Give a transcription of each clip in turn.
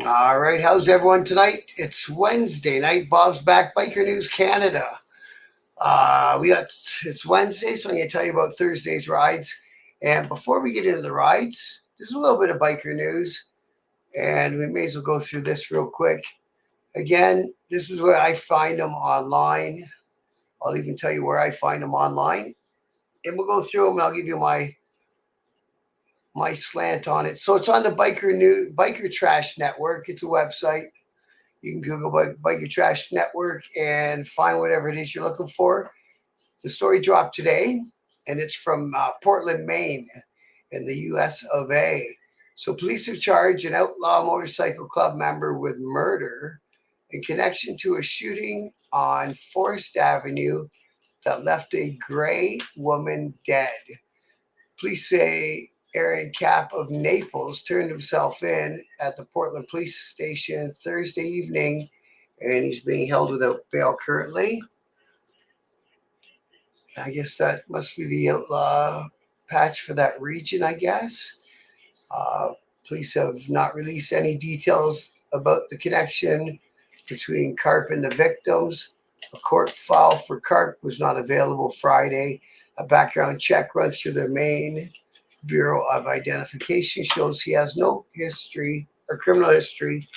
All right, how's everyone tonight? It's Wednesday night. Bob's back, Biker News Canada. It's Wednesday, so I'm going to tell you about Thursday's rides. And before we get into the rides, there's a little bit of biker news, and we may as well go through this real quick. Again, this is where I find them online. I'll even tell you where I find them online, and we'll go through them. And I'll give you my slant on it. So it's on the Biker Trash Network. It's a website. You can Google Biker Trash Network and find whatever it is you're looking for. The story dropped today, and it's from Portland, Maine, in the U.S. of A. So police have charged an outlaw motorcycle club member with murder in connection to a shooting on Forest Avenue that left a gray woman dead. Police say Aaron Cap of Naples turned himself in at the Portland Police Station Thursday evening, and he's being held without bail currently. I guess that must be the outlaw patch for that region, I guess. Uh, Police have not released any details about the connection between Carp and the victims. A court file for Carp was not available Friday. A background check run through the Maine Bureau of Identification shows he has no history or criminal history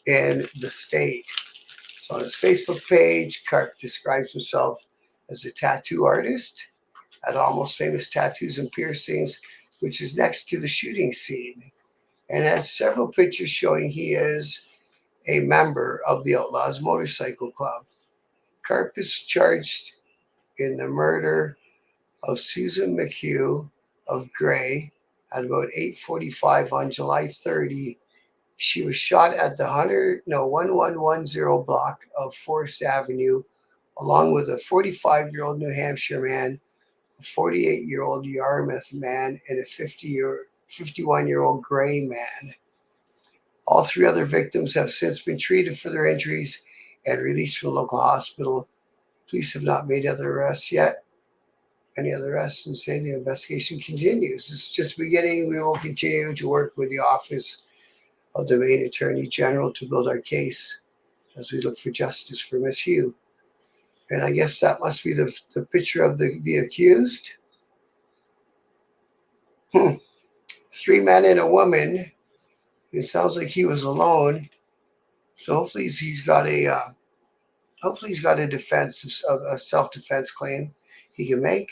in the state. So on his Facebook page, Carp describes himself as a tattoo artist, had almost famous tattoos and piercings, which is next to the shooting scene, and has several pictures showing he is a member of the Outlaws Motorcycle Club. Carp is charged in the murder of Susan McHugh of Gray at about 8:45 on July 30. She was shot at the 1110 block of Forest Avenue, along with a 45-year-old New Hampshire man, a 48-year-old Yarmouth man, and a 51-year-old Gray man. All three other victims have since been treated for their injuries and released from the local hospital. Police have not made other arrests yet. Any other arrests, and say the investigation continues. It's just beginning. We will continue to work with the Office of the Maine Attorney General to build our case as we look for justice for Miss Hugh. And I guess that must be the picture of the accused. Three men and a woman. It sounds like he was alone. So hopefully he's got a defense, a self-defense claim he can make.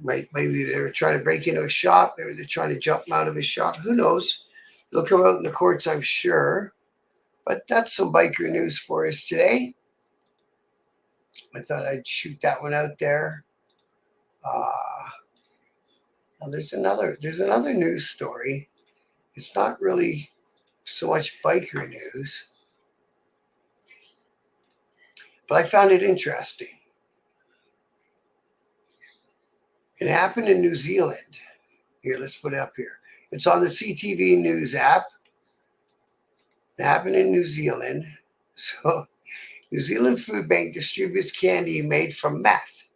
Maybe they were trying to break into a shop. Maybe they're trying to jump him out of his shop. Who knows? It'll come out in the courts, I'm sure. But that's some biker news for us today. I thought I'd shoot that one out there. Now there's another news story. It's not really so much biker news, but I found it interesting. It happened in New Zealand. Here, let's put it up here. It's on the CTV News app. It happened in New Zealand. So, New Zealand Food Bank distributes candy made from meth.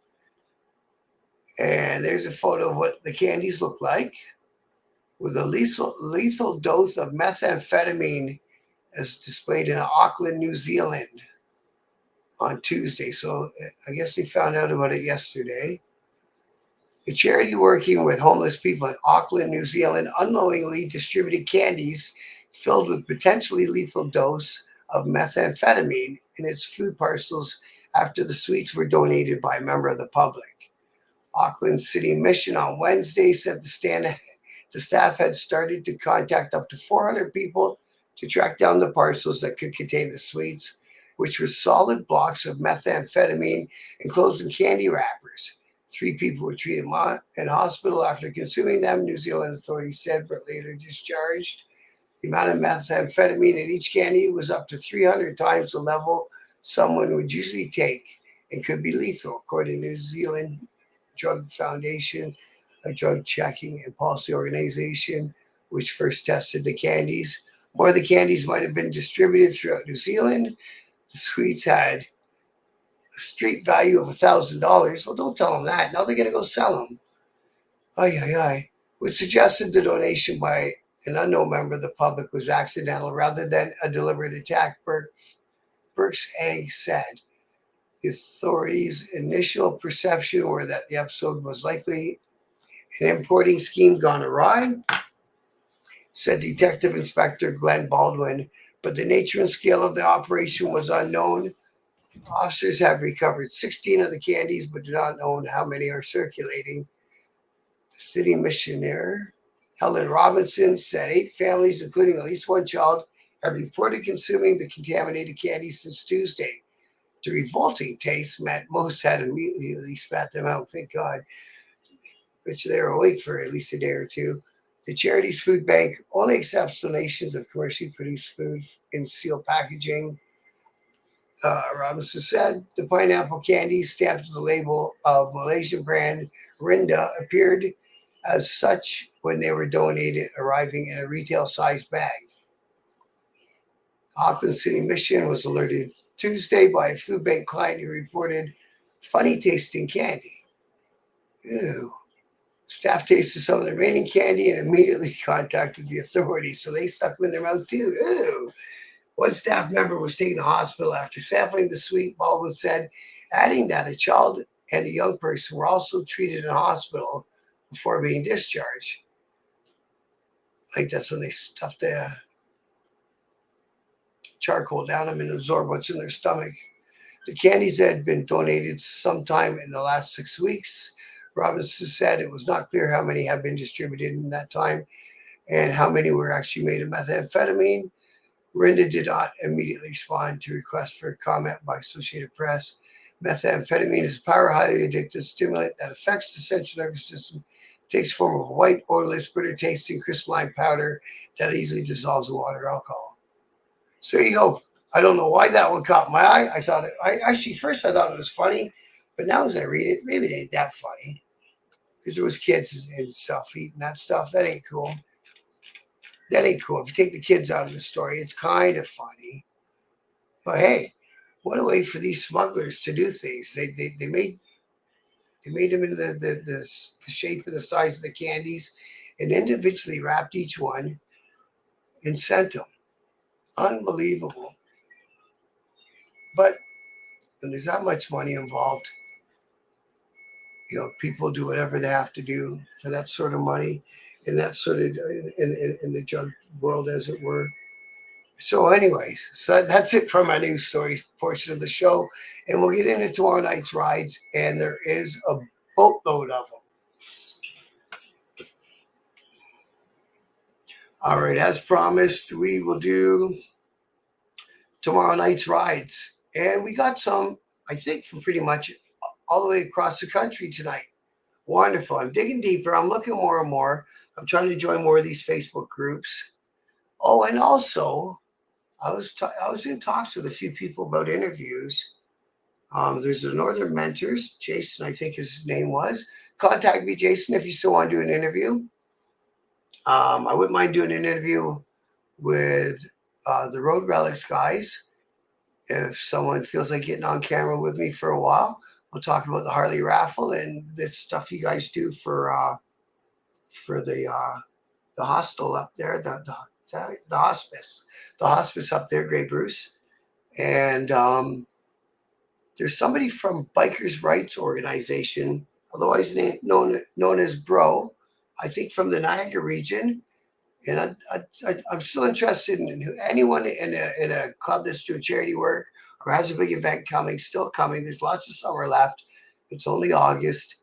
And there's a photo of what the candies look like, with a lethal dose of methamphetamine as displayed in Auckland, New Zealand on Tuesday. So I guess they found out about it yesterday. A charity working with homeless people in Auckland, New Zealand, unknowingly distributed candies filled with potentially lethal dose of methamphetamine in its food parcels after the sweets were donated by a member of the public. Auckland City Mission on Wednesday said the staff had started to contact up to 400 people to track down the parcels that could contain the sweets, which were solid blocks of methamphetamine enclosed in candy wrappers. 3 people were treated in hospital after consuming them, New Zealand authorities said, but later discharged. The amount of methamphetamine in each candy was up to 300 times the level someone would usually take and could be lethal, according to New Zealand Drug Foundation, a drug checking and policy organization, which first tested the candies. More of the candies might have been distributed throughout New Zealand. The sweets had a street value of $1,000. Well, don't tell them that. Now they're going to go sell them. Which suggested the donation by an unknown member of the public was accidental rather than a deliberate attack, Burke's egg said. The authorities' initial perception were that the episode was likely an importing scheme gone awry, said Detective Inspector Glenn Baldwin, but the nature and scale of the operation was unknown. Officers have recovered 16 of the candies, but do not know how many are circulating. The city missioner, Helen Robinson, said 8 families, including at least 1 child, have reported consuming the contaminated candy since Tuesday. The revolting taste meant most had immediately spat them out, thank God, which they were awake for at least a day or two. The charity's food bank only accepts donations of commercially produced food in sealed packaging. Robinson said the pineapple candy stamped with the label of Malaysian brand Rinda appeared as such when they were donated, arriving in a retail-sized bag. Auckland City Mission was alerted Tuesday by a food bank client who reported funny tasting candy. Ew. Staff tasted some of the remaining candy and immediately contacted the authorities, so they stuck them in their mouth too. Ew. One staff member was taken to hospital after sampling the sweet, Baldwin said, adding that a child and a young person were also treated in hospital before being discharged. Like that's when they stuffed the charcoal down them and absorb what's in their stomach. The candies had been donated sometime in the last 6 weeks. Robinson said it was not clear how many had been distributed in that time and how many were actually made of methamphetamine. Rinda did not immediately respond to requests for comment by Associated Press. Methamphetamine is a power, highly addictive stimulant that affects the central nervous system. It takes form of a white, odorless, bitter tasting crystalline powder that easily dissolves in water or alcohol. So there you go. I don't know why that one caught my eye. I thought first I thought it was funny, but now as I read it, maybe it ain't that funny because there was kids and stuff eating that stuff. That ain't cool. That ain't cool. If you take the kids out of the story, it's kind of funny. But hey, what a way for these smugglers to do things. They made them into the shape and the size of the candies and individually wrapped each one and sent them. Unbelievable. But when there's that much money involved, people do whatever they have to do for that sort of money and that sort of in the drug world, as it were. So anyways, so that's it from my news stories portion of the show. And we'll get into tomorrow night's rides. And there is a boatload of them. All right, as promised, we will do tomorrow night's rides. And we got some, I think, from pretty much all the way across the country tonight. Wonderful. I'm digging deeper. I'm looking more and more. I'm trying to join more of these Facebook groups. Oh, and also, I was in talks with a few people about interviews. There's the Northern Mentors, Jason, I think his name was. Contact me, Jason, if you still want to do an interview. I wouldn't mind doing an interview with the Road Relics guys. If someone feels like getting on camera with me for a while, we'll talk about the Harley raffle and the stuff you guys do for the hostel up there, the hospice up there, Grey Bruce, and there's somebody from Bikers' Rights Organization, otherwise known as Bro, I think from the Niagara region. And I'm still interested in anyone in a club that's doing charity work or has a big event coming, still coming. There's lots of summer left. It's only August.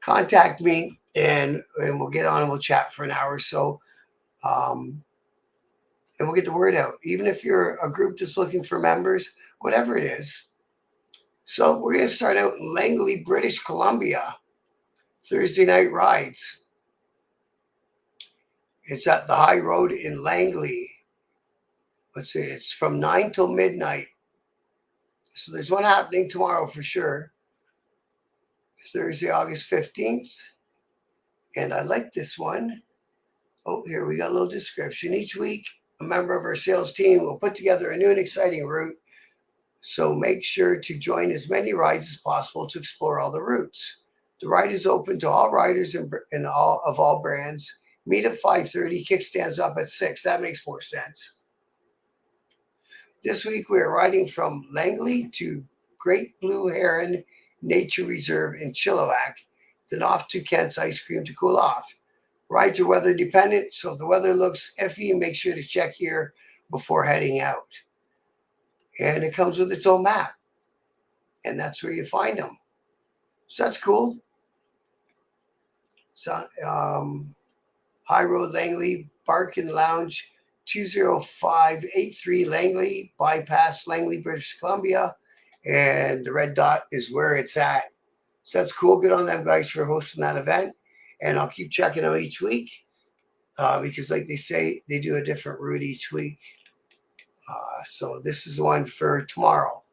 Contact me and we'll get on and we'll chat for an hour or so. And we'll get the word out. Even if you're a group that's looking for members, whatever it is. So we're going to start out in Langley, British Columbia. Thursday night rides. It's at the High Road in Langley. Let's see, it's from 9 till midnight. So there's one happening tomorrow for sure. Thursday, August 15th. And I like this one. Oh, here we got a little description. Each week, a member of our sales team will put together a new and exciting route. So make sure to join as many rides as possible to explore all the routes. The ride is open to all riders and all brands Meet at 5:30, kickstands up at 6. That makes more sense. This week we are riding from Langley to Great Blue Heron Nature Reserve in Chilliwack, then off to Kent's Ice Cream to cool off. Rides are weather dependent, so if the weather looks iffy, make sure to check here before heading out. And it comes with its own map, and that's where you find them. So that's cool. So, High Road Langley, Bark and Lounge, 20583 Langley, bypass Langley, British Columbia. And the red dot is where it's at. So that's cool. Good on them guys for hosting that event. And I'll keep checking them each week because, like they say, they do a different route each week. So this is the one for tomorrow.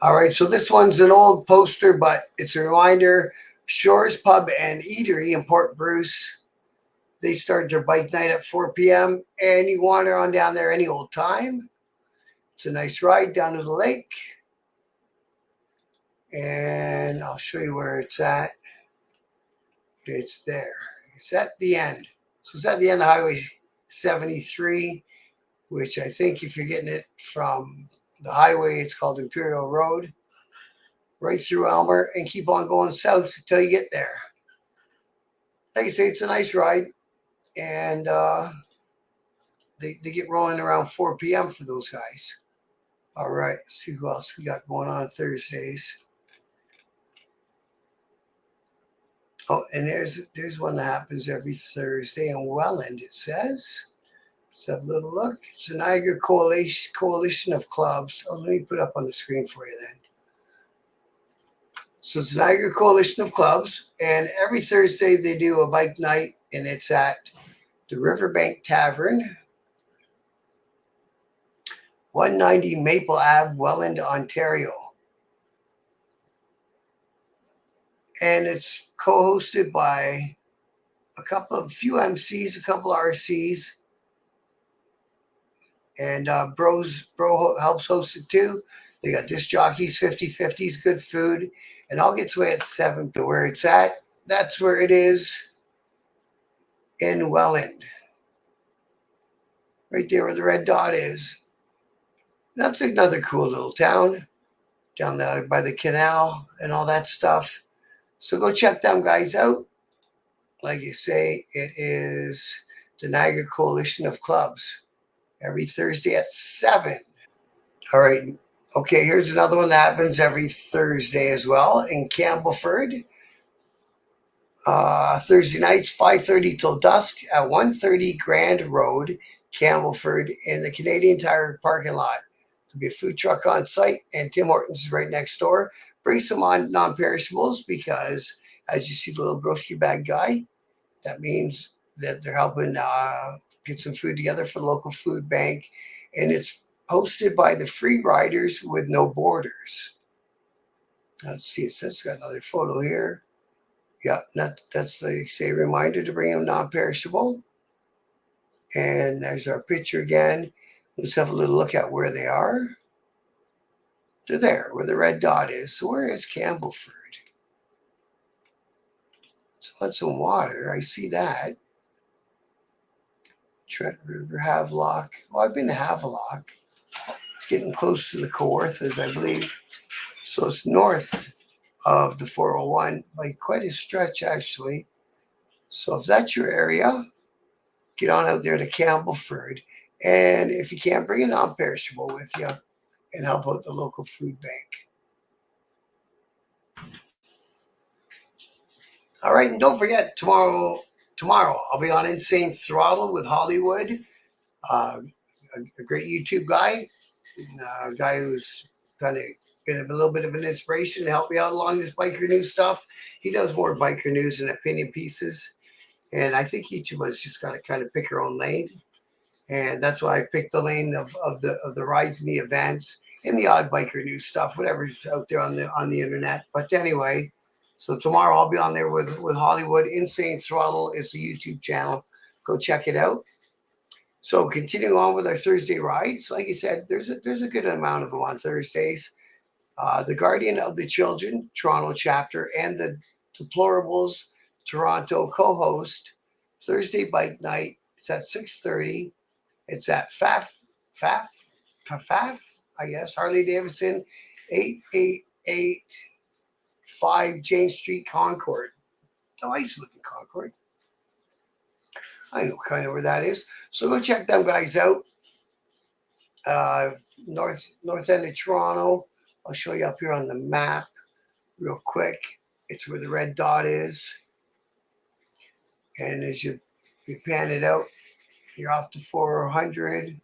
All right, so this one's an old poster, but it's a reminder. Shores Pub and Eatery in Port Bruce, they start their bike night at 4 p.m. and you wander on down there any old time. It's a nice ride down to the lake. And I'll show you where it's at. It's there. It's at the end. So it's at the end of Highway 73, which I think if you're getting it from the highway, it's called Imperial Road, right through Elmer, and keep on going south until you get there. Like I say, it's a nice ride, and they get rolling around 4 p.m. for those guys. All right, let's see who else we got going on Thursdays. Oh, and there's one that happens every Thursday in Welland, it says. Let's have a little look. It's the Niagara Coalition of Clubs. Oh, let me put it up on the screen for you then. So it's the Niagara Coalition of Clubs, and every Thursday they do a bike night, and it's at the Riverbank Tavern, 190 Maple Ave, Welland, Ontario. And it's co-hosted by a few MCs, a couple of RCs, and Bro helps host it too. They got disc jockeys, 50/50s, good food, and all gets away at 7. Where it's at, that's where it is in Welland. Right there where the red dot is. That's another cool little town down there by the canal and all that stuff. So go check them guys out. Like you say, it is the Niagara Coalition of Clubs every Thursday at 7. All right. Okay, here's another one that happens every Thursday as well in Campbellford. Thursday nights, 5:30 till dusk at 130 Grand Road, Campbellford, in the Canadian Tire parking lot. There'll be a food truck on site, and Tim Hortons is right next door. Bring some on non-perishables because, as you see the little grocery bag guy, that means that they're helping get some food together for the local food bank. And it's hosted by the Free Riders with No Borders. Let's see, it says it's got another photo here. Yeah, that's like say a reminder to bring them non-perishable. And there's our picture again. Let's have a little look at where they are. They're there, where the red dot is. So where is Campbellford? It's on some water. I see that. Trent River, Havelock. Oh, I've been to Havelock. It's getting close to the Kawarthas, I believe. So it's north of the 401 by quite a stretch, actually. So if that's your area, get on out there to Campbellford. And if you can't, bring a non-perishable with you and help out the local food bank. All right, and don't forget, tomorrow I'll be on Insane Throttle with Hollywood, a great YouTube guy, a guy who's kind of been a little bit of an inspiration to help me out along this biker news stuff. He does more biker news and opinion pieces, and I think each of us just got to kind of pick our own lane, and that's why I picked the lane of the rides and the events and the odd biker news stuff, whatever's out there on the internet. But anyway. So tomorrow I'll be on there with Hollywood. Insane Throttle is the YouTube channel. Go check it out. So continuing on with our Thursday rides, like I said, there's a good amount of them on Thursdays. The Guardian of the Children, Toronto chapter, and the Deplorables Toronto co-host Thursday bike night. It's at 6:30. It's at Faf, I guess, Harley Davidson, 8885 Jane Street, Concord. Oh, I used to live in Concord. I know kind of where that is. So go check them guys out. Uh, north end of Toronto. I'll show you up here on the map real quick. It's where the red dot is. And as you pan it out, you're off to 400.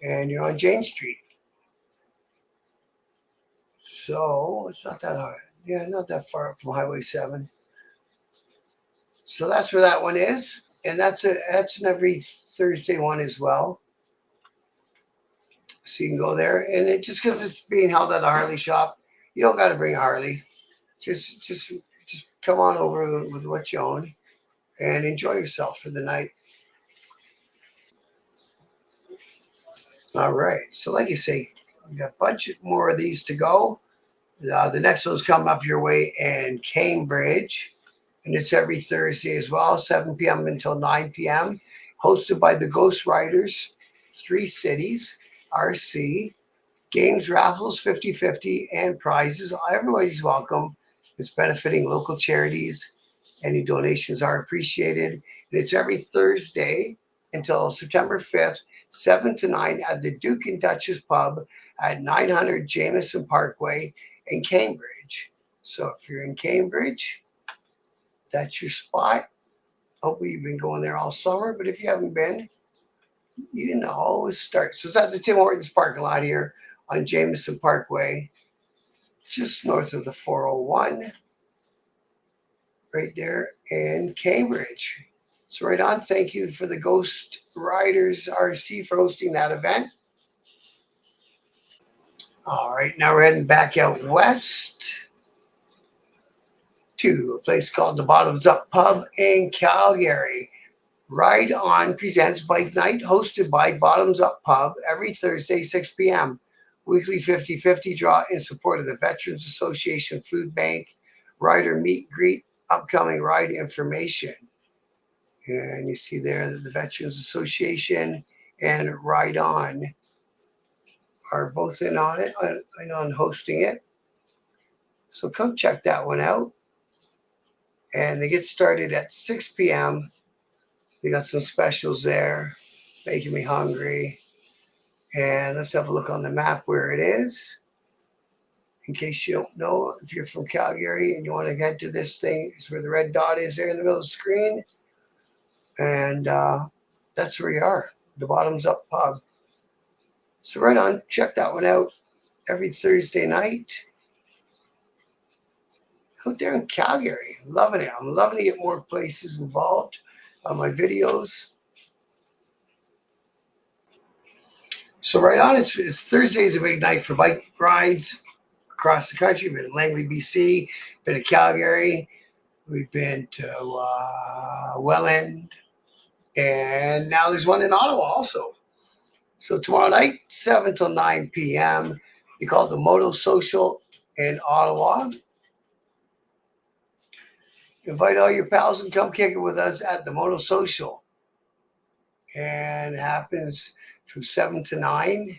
And you're on Jane Street. So it's not that hard. Yeah, not that far from Highway 7. So that's where that one is. And that's an every Thursday one as well. So you can go there. And it just because it's being held at a Harley shop, you don't got to bring a Harley. Just come on over with what you own and enjoy yourself for the night. All right. So like you say, we got a bunch more of these to go. The next one's coming up your way in Cambridge. And it's every Thursday as well, 7 p.m. until 9 p.m. Hosted by the Ghost Riders, 3 Cities, RC. Games, raffles, 50-50, and prizes. Everybody's welcome. It's benefiting local charities. Any donations are appreciated. And it's every Thursday until September 5th, 7 to 9 at the Duke and Duchess Pub at 900 Jameson Parkway in Cambridge. So if you're in Cambridge, that's your spot. Hopefully you've been going there all summer, but if you haven't been, you can always start. So it's at the Tim Hortons parking lot here on Jameson Parkway, just north of the 401, right there in Cambridge. So right on, thank you for the Ghost Riders RC for hosting that event. All right, now we're heading back out west to a place called the Bottoms Up Pub in Calgary. Ride On presents Bike Night, hosted by Bottoms Up Pub every Thursday, 6 p.m. Weekly 50-50 draw in support of the Veterans Association Food Bank. Rider meet greet, upcoming ride information. And you see there that the Veterans Association and Ride On are both in on it, and on hosting it. So come check that one out. And they get started at 6 p.m. They got some specials there, making me hungry. And let's have a look on the map where it is. In case you don't know, if you're from Calgary and you want to head to this thing, it's where the red dot is there in the middle of the screen. And that's where you are, the Bottoms Up Pub. So right on, check that one out every Thursday night. Out there in Calgary, loving it. I'm loving to get more places involved on my videos. So right on, it's Thursday's a big night for bike rides across the country. We've been in Langley, BC, been to Calgary, we've been to Welland, and now there's one in Ottawa also. So tomorrow night, 7 till 9 p.m., they call it the Moto Social in Ottawa. Invite all your pals and come kick it with us at the Moto Social. And it happens from 7 to 9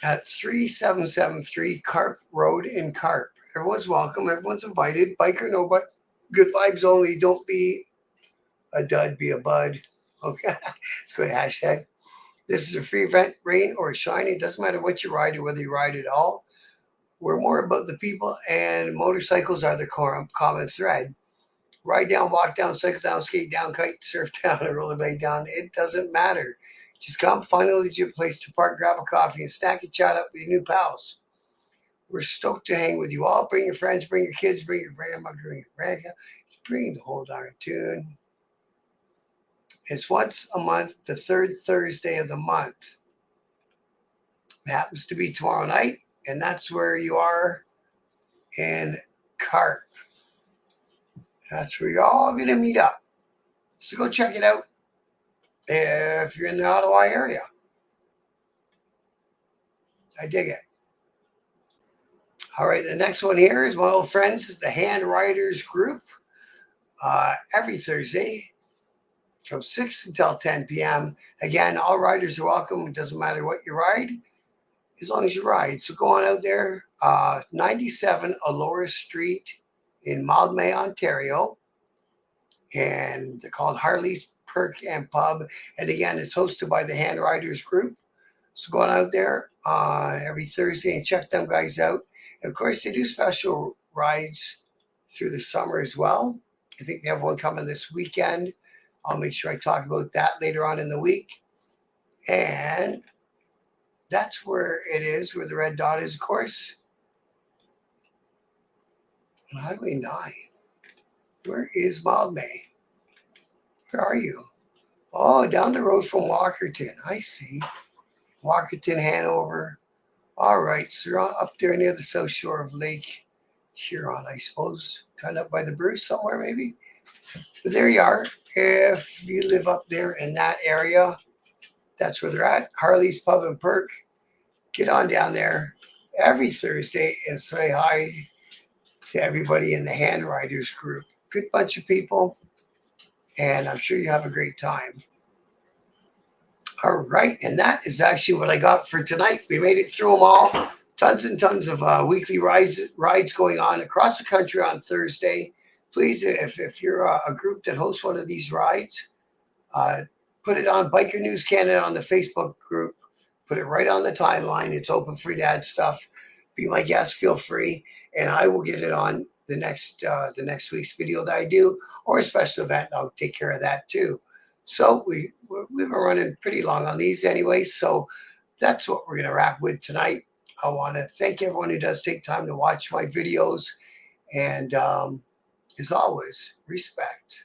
at 3773 Carp Road in Carp. Everyone's welcome. Everyone's invited. Biker, no, but good vibes only. Don't be a dud, be a bud. Okay, let's go to hashtag. This is a free event, rain or shine. It doesn't matter what you ride or whether you ride at all. We're more about the people, and motorcycles are the common thread. Ride down, walk down, cycle down, skate down, kite, surf down, or rollerblade down. It doesn't matter. Just come, find a legit place to park, grab a coffee, and snack and chat up with your new pals. We're stoked to hang with you all. Bring your friends, bring your kids, bring your grandma, bring your grandpa. Bring the whole darn tune. It's once a month, the third Thursday of the month. It happens to be tomorrow night, and that's where you are in Carp. That's where you're all going to meet up. So go check it out if you're in the Ottawa area. I dig it. All right, the next one here is my old friends, the Hand Riders Group. Every Thursday from 6 until 10 p.m. Again, all riders are welcome. It doesn't matter what you ride, as long as you ride. So go on out there, 97 Allura Street in Mildmay, Ontario. And they're called Harley's Perk and Pub. And again, it's hosted by the Hand Riders Group. So go on out there every Thursday and check them guys out. And of course, they do special rides through the summer as well. I think they have one coming this weekend. I'll make sure I talk about that later on in the week. And that's where it is, where the red dot is, of course. On Highway 9. Where is Mildmay? Where are you? Oh, down the road from Walkerton. I see. Walkerton, Hanover. All right, so you're up there near the south shore of Lake Huron, I suppose. Kind of up by the Bruce somewhere, maybe. But there you are. If you live up there in that area, that's where they're at. Harley's Pub and Perk. Get on down there every Thursday and say hi to everybody in the Hand Riders Group. Good bunch of people, and I'm sure you have a great time. All right, and that is actually what I got for tonight. We made it through them all. Tons and tons of weekly rides going on across the country on Thursday. Please, if you're a group that hosts one of these rides, put it on Biker News Canada on the Facebook group. Put it right on the timeline. It's open for you to add stuff. Be my guest, feel free, and I will get it on the next week's video that I do, or a special event. I'll take care of that too. So we've been running pretty long on these anyway. So that's what we're going to wrap with tonight. I want to thank everyone who does take time to watch my videos, and as always, respect.